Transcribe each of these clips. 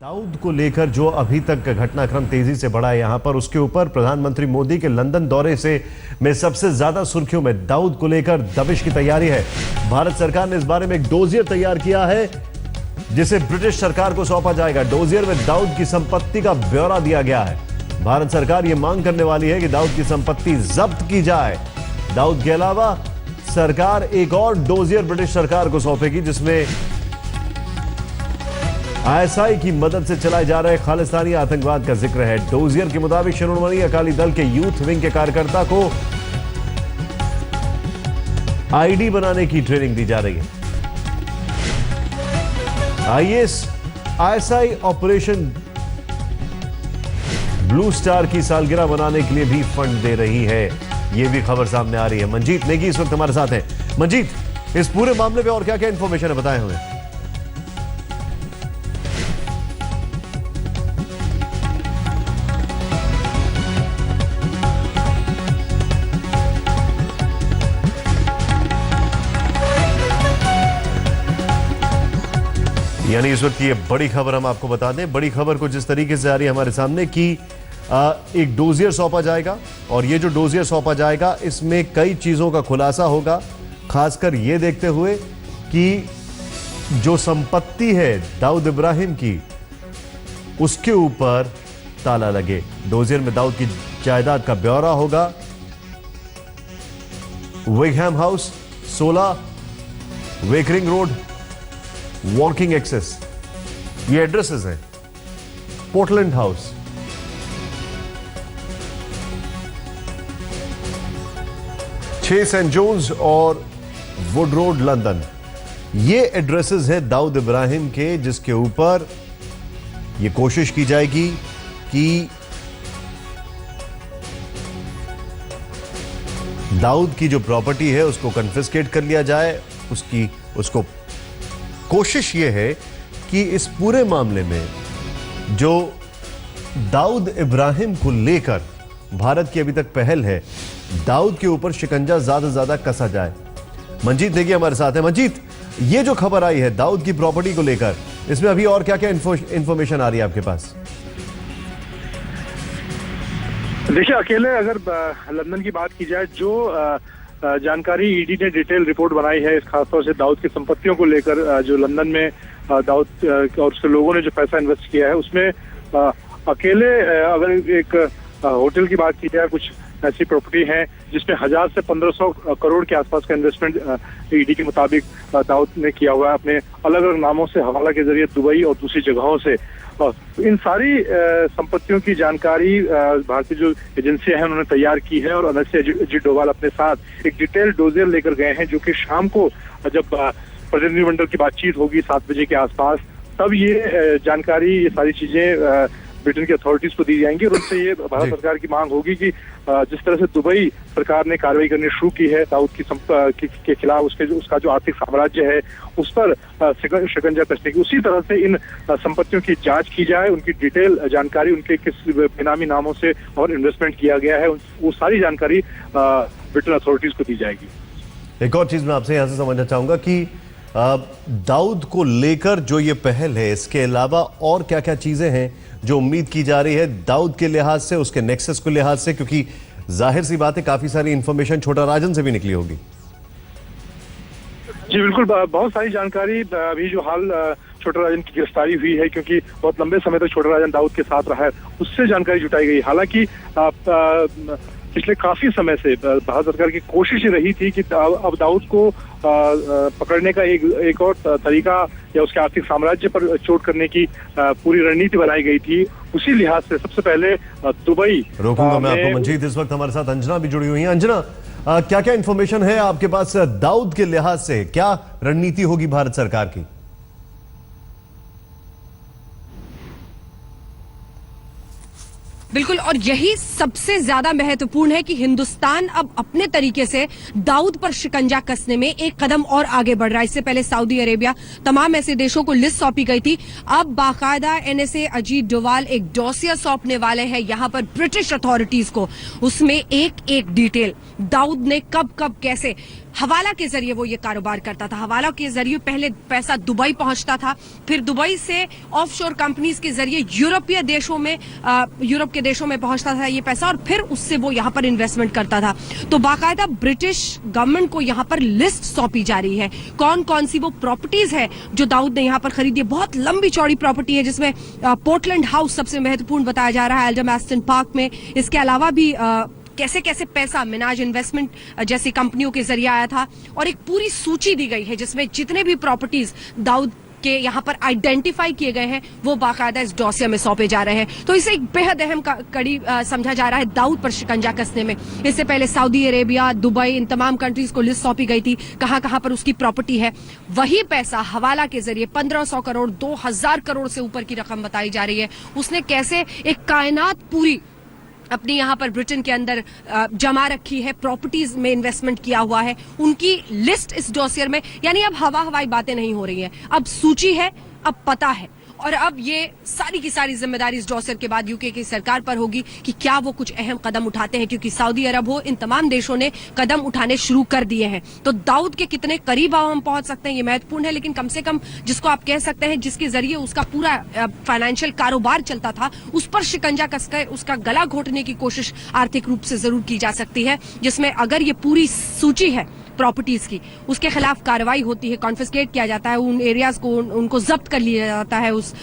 दाऊद को लेकर जो अभी तक घटनाक्रम तेजी से बढ़ा है यहां पर, उसके ऊपर प्रधानमंत्री मोदी के लंदन दौरे से में सबसे ज्यादा सुर्खियों में दाऊद को लेकर दबिश की तैयारी है। भारत सरकार ने इस बारे में एक डोजियर तैयार किया है जिसे ब्रिटिश सरकार को सौंपा जाएगा। डोजियर में दाऊद की संपत्ति का ब्यौरा दिया गया है। भारत सरकार यह मांग करने वाली है कि दाऊद की संपत्ति जब्त की जाए। दाऊद के अलावा सरकार एक और डोजियर ब्रिटिश सरकार को सौंपेगी जिसमें आईएसआई की मदद से चलाए जा रहे खालिस्तानी आतंकवाद का जिक्र है। डोजियर के मुताबिक शिरोमणि अकाली दल के यूथ विंग के कार्यकर्ता को आईडी बनाने की ट्रेनिंग दी जा रही है। आईएसआई ऑपरेशन ब्लू स्टार की सालगिरह मनाने के लिए भी फंड दे रही है। यह भी खबर सामने आ रही है। मंजीत नेगी इस वक्त हमारे साथ है। मंजीत, इस पूरे मामले में और क्या क्या इंफॉर्मेशन है, बताएं हमें। यानी इस वक्त की ये बड़ी खबर हम आपको बता दें। बड़ी खबर कुछ इस तरीके से आ रही है हमारे सामने कि एक डोजियर सौंपा जाएगा और ये जो डोजियर सौंपा जाएगा इसमें कई चीजों का खुलासा होगा, खासकर ये देखते हुए कि जो संपत्ति है दाऊद इब्राहिम की उसके ऊपर ताला लगे। डोजियर में दाऊद की जायदाद का ब्यौरा होगा। विगहैम हाउस 16 वेकरिंग रोड वॉकिंग एक्सेस, ये एड्रेसेस हैं। पोर्टलैंड हाउस, सेंट जोन्स और वुड रोड लंदन, ये एड्रेसेस हैं दाऊद इब्राहिम के, जिसके ऊपर ये कोशिश की जाएगी कि दाऊद की जो प्रॉपर्टी है उसको कन्फिस्केट कर लिया जाए। उसको कोशिश यह है कि इस पूरे मामले में जो दाऊद इब्राहिम को लेकर भारत की अभी तक पहल है, दाऊद के ऊपर शिकंजा ज्यादा से ज्यादा कसा जाए। मंजीत नेगी हमारे साथ है। मंजीत, ये जो खबर आई है दाऊद की प्रॉपर्टी को लेकर, इसमें अभी और क्या क्या इंफॉर्मेशन आ रही है आपके पास? देखिए, अकेले अगर लंदन की बात की जाए, जो जानकारी ईडी ने डिटेल रिपोर्ट बनाई है, खासतौर से दाऊद की संपत्तियों को लेकर, जो लंदन में दाऊद और उसके लोगों ने जो पैसा इन्वेस्ट किया है उसमें अकेले अगर एक होटल की बात की जाए, कुछ ऐसी प्रॉपर्टी है जिसमें 1000 से 1500 करोड़ के आसपास का इन्वेस्टमेंट ईडी के मुताबिक दाऊद ने किया हुआ है अपने अलग अलग नामों से, हवाला के जरिए दुबई और दूसरी जगहों से। इन सारी संपत्तियों की जानकारी भारतीय जो एजेंसियां हैं उन्होंने तैयार की है और अनस्य अजीत डोभाल अपने साथ एक डिटेल डोजियर लेकर गए हैं, जो कि शाम को जब प्रतिनिधिमंडल की बातचीत होगी 7 बजे के आसपास, तब ये जानकारी, ये सारी चीजें ब्रिटेन की अथॉरिटीज को दी जाएंगी और उनसे ये भारत सरकार की मांग होगी कि जिस तरह से दुबई सरकार ने कार्रवाई करनी शुरू की है दाऊद के खिलाफ, उसका जो आर्थिक साम्राज्य है उस पर शिकंजा कसने की, उसी तरह से इन संपत्तियों की जांच की जाए, उनकी डिटेल जानकारी, उनके किस बेनामी नामों से और इन्वेस्टमेंट किया गया है, वो सारी जानकारी ब्रिटेन अथॉरिटीज को दी जाएगी। एक और चीज मैं आपसे यहां से समझना चाहूंगा कि दाऊद को लेकर जो ये पहल है, इसके अलावा और क्या क्या चीजें हैं जो उम्मीद की जा रही है दाऊद के लिहाज से, उसके नेक्सस के लिहाज से, क्योंकि जाहिर सी बात है काफी सारी इंफॉर्मेशन छोटा राजन से भी निकली होगी। जी बिल्कुल, बहुत सारी जानकारी अभी जो हाल छोटा राजन की गिरफ्तारी हुई है, क्योंकि बहुत लंबे समय तक छोटा राजन दाऊद के साथ रहा है, उससे जानकारी जुटाई गई। हालांकि पिछले काफी समय से भारत सरकार की कोशिश रही थी कि अब दाऊद को पकड़ने का एक और तरीका या उसके आर्थिक साम्राज्य पर चोट करने की पूरी रणनीति बनाई गई थी। उसी लिहाज से सबसे पहले दुबई रोकूंगा मैं आपको। मंजीत, इस वक्त हमारे साथ अंजना भी जुड़ी हुई है। अंजना, क्या क्या इंफॉर्मेशन है आपके पास दाऊद के लिहाज से? क्या रणनीति होगी भारत सरकार की? बिल्कुल, और यही सबसे ज्यादा महत्वपूर्ण है कि हिंदुस्तान अब अपने तरीके से दाऊद पर शिकंजा कसने में एक कदम और आगे बढ़ रहा है। इससे पहले सऊदी अरेबिया, तमाम ऐसे देशों को लिस्ट सौंपी गई थी। अब बाकायदा एनएसए अजीत डोभाल एक डोसियर सौंपने वाले हैं यहां पर ब्रिटिश अथॉरिटीज को। उसमें एक एक डिटेल दाऊद ने कब कब कैसे हवाला के जरिए वो ये कारोबार करता था। हवाला के जरिए पहले पैसा दुबई पहुंचता था, फिर दुबई से ऑफशोर कंपनीज के जरिए यूरोपीय देशों में यूरोप के देशों में पहुंचता था ये पैसा, और फिर उससे वो यहाँ पर इन्वेस्टमेंट करता था। तो बाकायदा ब्रिटिश गवर्नमेंट को यहाँ पर लिस्ट सौंपी जा रही है कौन कौन सी वो प्रॉपर्टीज है जो दाऊद ने यहाँ पर खरीदी है। बहुत लंबी चौड़ी प्रॉपर्टी है, जिसमें पोर्टलैंड हाउस सबसे महत्वपूर्ण बताया जा रहा है, एल्डरमास्टन पार्क में। इसके अलावा भी कैसे कैसे पैसा मिनाज इन्वेस्टमेंट जैसी कंपनियों के जरिए आया था, और एक पूरी सूची दी गई है जिसमें जितने भी प्रॉपर्टीज दाऊद के यहाँ पर आइडेंटिफाई किए गए हैं वो बाकायदा इस डॉसियर में सौंपे जा रहे हैं। तो इसे एक बेहद अहम कड़ी समझा जा रहा है दाऊद पर शिकंजा कसने में। इससे पहले सऊदी अरेबिया, दुबई, इन तमाम कंट्रीज को लिस्ट सौंपी गई थी कहां कहां पर उसकी प्रॉपर्टी है। वही पैसा हवाला के जरिए 1500 करोड़ 2000 करोड़ से ऊपर की रकम बताई जा रही है। उसने कैसे एक कायनात पूरी अपनी यहाँ पर ब्रिटेन के अंदर जमा रखी है, प्रॉपर्टीज में इन्वेस्टमेंट किया हुआ है, उनकी लिस्ट इस डॉसियर में। यानी अब हवाई बातें नहीं हो रही हैं, अब सूची है, अब पता है, और अब ये सारी की सारी जिम्मेदारी इस डॉसियर के बाद यूके की सरकार पर होगी कि क्या वो कुछ अहम कदम उठाते हैं, क्योंकि सऊदी अरब हो, इन तमाम देशों ने कदम उठाने शुरू कर दिए हैं। तो दाऊद के कितने करीब हम पहुंच सकते हैं ये महत्वपूर्ण है, लेकिन कम से कम जिसको आप कह सकते हैं जिसके जरिए उसका पूरा फाइनेंशियल कारोबार चलता था, उस पर शिकंजा कसकर उसका गला घोटने की कोशिश आर्थिक रूप से जरूर की जा सकती है, जिसमें अगर ये पूरी सूची है प्रॉपर्टीज की, उसके खिलाफ कार्रवाई होती है, कॉन्फिस्केट किया जाता है, उन एरियाज को उनको जब्त कर लिया जाता है, उस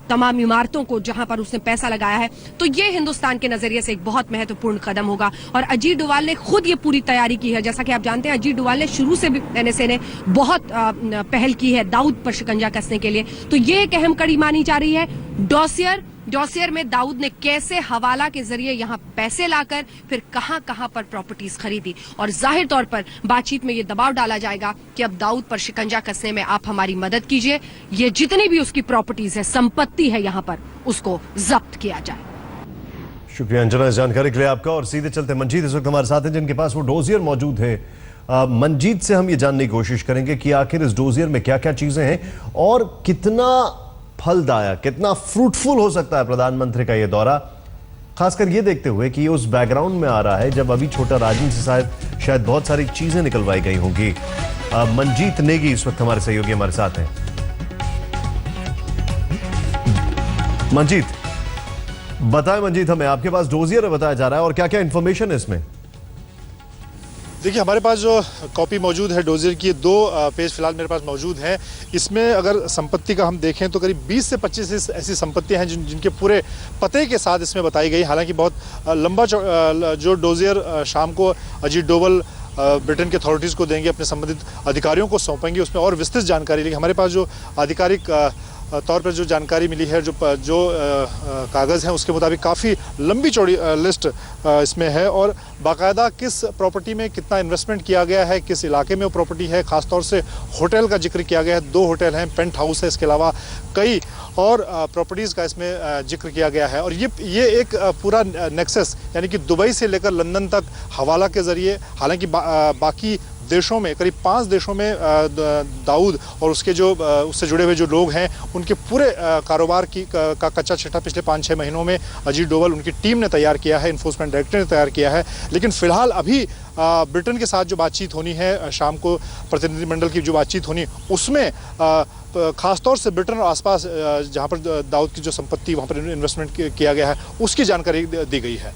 तमाम इमारतों को जहां पर उसने पैसा लगाया है, तो ये हिंदुस्तान के नजरिए से एक बहुत महत्वपूर्ण कदम होगा। और अजीत डोवाल ने खुद ये पूरी तैयारी की है। जैसा कि आप जानते हैं, अजीत डोवाल ने शुरू से भी एनएसए ने बहुत पहल की है दाऊद पर शिकंजा कसने के लिए। तो ये एक अहम कड़ी मानी जा रही है। डॉसियर में दाऊद ने कैसे हवाला के जरिए यहाँ पैसे लाकर फिर कहां कहां पर प्रॉपर्टीज खरीदी, और जाहिर तौर पर बातचीत में ये दबाव डाला जाएगा कि अब दाऊद पर शिकंजा कसने में आप हमारी मदद कीजिए, ये जितनी भी उसकी प्रॉपर्टीज है, संपत्ति है, यहाँ पर उसको जब्त किया जाए। शुक्रिया अंजना इस जानकारी के लिए आपका। और सीधे चलते मंजीत इस वक्त हमारे साथ हैं जिनके पास वो डोजियर मौजूद है। मंजीत से हम ये जानने की कोशिश करेंगे कि आखिर इस डोजियर में क्या क्या चीजें हैं और कितना फलदायक, कितना फ्रूटफुल हो सकता है प्रधानमंत्री का यह दौरा, खासकर यह देखते हुए कि ये उस बैकग्राउंड में आ रहा है जब अभी छोटा राजन से शायद बहुत सारी चीजें निकलवाई गई होंगी। मंजीत नेगी इस वक्त हमारे सहयोगी हमारे साथ हैं। मंजीत बताएं, मंजीत हमें आपके पास डोजियर बताया जा रहा है और क्या क्या इंफॉर्मेशन है इसमें? देखिए, हमारे पास जो कॉपी मौजूद है डोजियर की, 2 पेज फिलहाल मेरे पास मौजूद हैं। इसमें अगर संपत्ति का हम देखें तो करीब 20 से 25 ऐसी संपत्तियां हैं जिनके पूरे पते के साथ इसमें बताई गई। हालांकि बहुत लंबा जो डोजियर शाम को अजीत डोवल ब्रिटेन के अथॉरिटीज़ को देंगे, अपने संबंधित अधिकारियों को सौंपेंगे, उसमें और विस्तृत जानकारी लेंगे। हमारे पास जो आधिकारिक तौर पर जो जानकारी मिली है, जो कागज़ हैं, उसके मुताबिक काफ़ी लंबी चौड़ी लिस्ट इसमें है, और बाकायदा किस प्रॉपर्टी में कितना इन्वेस्टमेंट किया गया है, किस इलाके में वो प्रॉपर्टी है, ख़ासतौर से होटल का जिक्र किया गया है। 2 होटल हैं, पेंट हाउस है, इसके अलावा कई और प्रॉपर्टीज़ का इसमें जिक्र किया गया है। और ये एक पूरा नेक्सस, यानी कि दुबई से लेकर लंदन तक हवाला के ज़रिए, हालांकि बाकी देशों में, करीब 5 देशों में दाऊद और उसके जो उससे जुड़े हुए जो लोग हैं, उनके पूरे कारोबार का कच्चा चिट्ठा पिछले 5-6 महीनों में अजीत डोवल, उनकी टीम ने तैयार किया है, इन्फोर्समेंट डायरेक्टर ने तैयार किया है। लेकिन फिलहाल अभी ब्रिटेन के साथ जो बातचीत होनी है, शाम को प्रतिनिधिमंडल की जो बातचीत होनी, उसमें खासतौर से ब्रिटेन और आसपास जहाँ पर दाऊद की जो संपत्ति, वहाँ पर इन्वेस्टमेंट किया गया है, उसकी जानकारी दी गई है।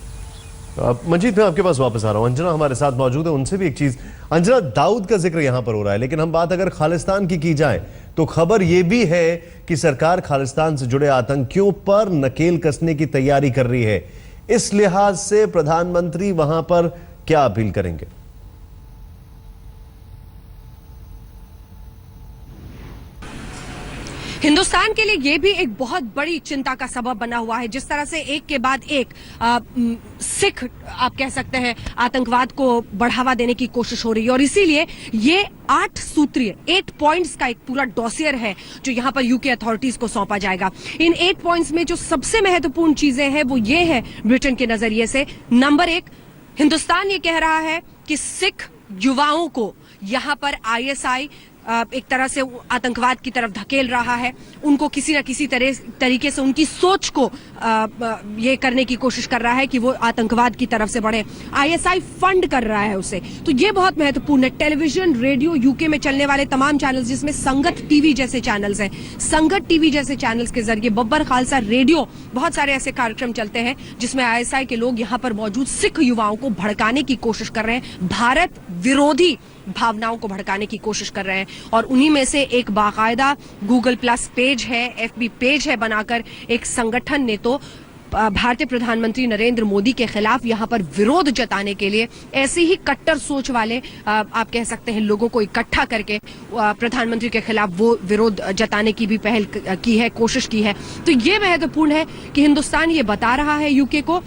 मंजीत, मैं आपके पास वापस आ रहा हूं। अंजना हमारे साथ मौजूद है, उनसे भी एक चीज। अंजना, दाऊद का जिक्र यहां पर हो रहा है, लेकिन हम बात अगर खालिस्तान की जाए तो खबर यह भी है कि सरकार खालिस्तान से जुड़े आतंकियों पर नकेल कसने की तैयारी कर रही है। इस लिहाज से प्रधानमंत्री वहां पर क्या अपील करेंगे? हिंदुस्तान के लिए यह भी एक बहुत बड़ी चिंता का सबब बना हुआ है, जिस तरह से एक के बाद एक सिख, आप कह सकते हैं, आतंकवाद को बढ़ावा देने की कोशिश हो रही है। और इसीलिए ये 8 सूत्रीय 8 पॉइंट्स का एक पूरा डॉसियर है जो यहां पर यूके अथॉरिटीज को सौंपा जाएगा। इन 8 पॉइंट्स में जो सबसे महत्वपूर्ण चीजें हैं वो ये है ब्रिटेन के नजरिए से। नंबर 1, हिंदुस्तान ये कह रहा है कि सिख युवाओं को यहां पर ISI एक तरह से आतंकवाद की तरफ धकेल रहा है, उनको किसी न किसी तरीके से उनकी सोच को ये करने की कोशिश कर रहा है कि वो आतंकवाद की तरफ से बढ़े। आईएसआई फंड कर रहा है उसे, तो ये बहुत महत्वपूर्ण है। टेलीविजन, रेडियो, यूके में चलने वाले तमाम चैनल्स, जिसमें संगत टीवी जैसे चैनल्स हैं, संगत टीवी जैसे चैनल्स के जरिए बब्बर खालसा रेडियो, बहुत सारे ऐसे कार्यक्रम चलते हैं जिसमें आईएसआई के लोग यहाँ पर मौजूद सिख युवाओं को भड़काने की कोशिश कर रहे हैं, भारत विरोधी भावनाओं को भड़काने की कोशिश कर रहे हैं। और उन्हीं में से एक बाकायदा गूगल प्लस पेज है, एफबी पेज है बनाकर एक संगठन ने तो भारतीय प्रधानमंत्री नरेंद्र मोदी के खिलाफ यहाँ पर विरोध जताने के लिए ऐसी ही कट्टर सोच वाले आप कह सकते हैं लोगों को इकट्ठा करके प्रधानमंत्री के खिलाफ वो विरोध जताने की भी पहल की है, कोशिश की है। तो ये महत्वपूर्ण है कि हिंदुस्तान ये बता रहा है यूके को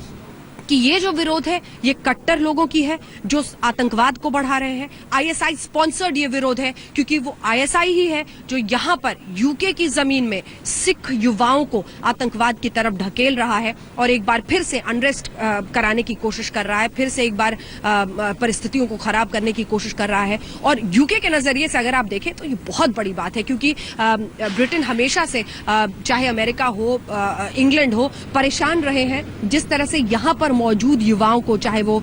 कि ये जो विरोध है ये कट्टर लोगों की है जो आतंकवाद को बढ़ा रहे हैं। आईएसआई स्पॉन्सर्ड ये विरोध है, क्योंकि वो आईएसआई ही है जो यहाँ पर यूके की जमीन में सिख युवाओं को आतंकवाद की तरफ ढकेल रहा है और एक बार फिर से अनरेस्ट कराने की कोशिश कर रहा है, फिर से एक बार परिस्थितियों को खराब करने की कोशिश कर रहा है। और यूके के नजरिए से अगर आप देखें तो ये बहुत बड़ी बात है, क्योंकि ब्रिटेन हमेशा से चाहे अमेरिका हो, इंग्लैंड हो, परेशान रहे हैं जिस तरह से यहाँ पर मौजूद युवाओं को, चाहे वो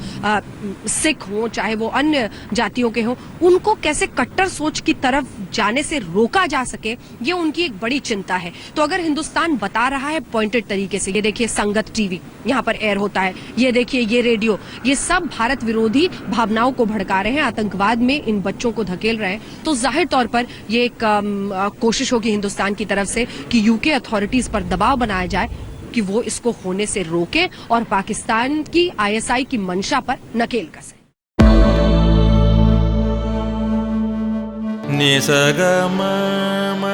सिख हो चाहे वो अन्य जातियों के हो, उनको कैसे कट्टर सोच की तरफ जाने से रोका जा सके, ये उनकी एक बड़ी चिंता है। तो अगर हिंदुस्तान बता रहा है पॉइंटेड तरीके से, ये देखिए संगत टीवी यहाँ पर एयर होता है, ये देखिए ये रेडियो, ये सब भारत विरोधी भावनाओं को भड़का रहे हैं, आतंकवाद में इन बच्चों को धकेल रहे हैं, तो जाहिर तौर पर ये एक कोशिश होगी हिंदुस्तान की तरफ से कि यूके अथॉरिटीज पर दबाव बनाया जाए कि वो इसको होने से रोके और पाकिस्तान की आईएसआई की मंशा पर नकेल कसे। नि स ग म म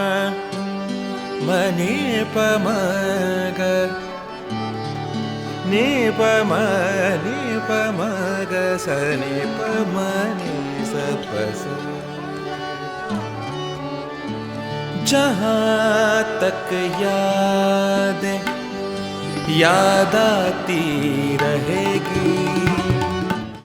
म नि प म ग नि प म ग स नि प म नि स प स। जहाँ तक याद आती रहेगी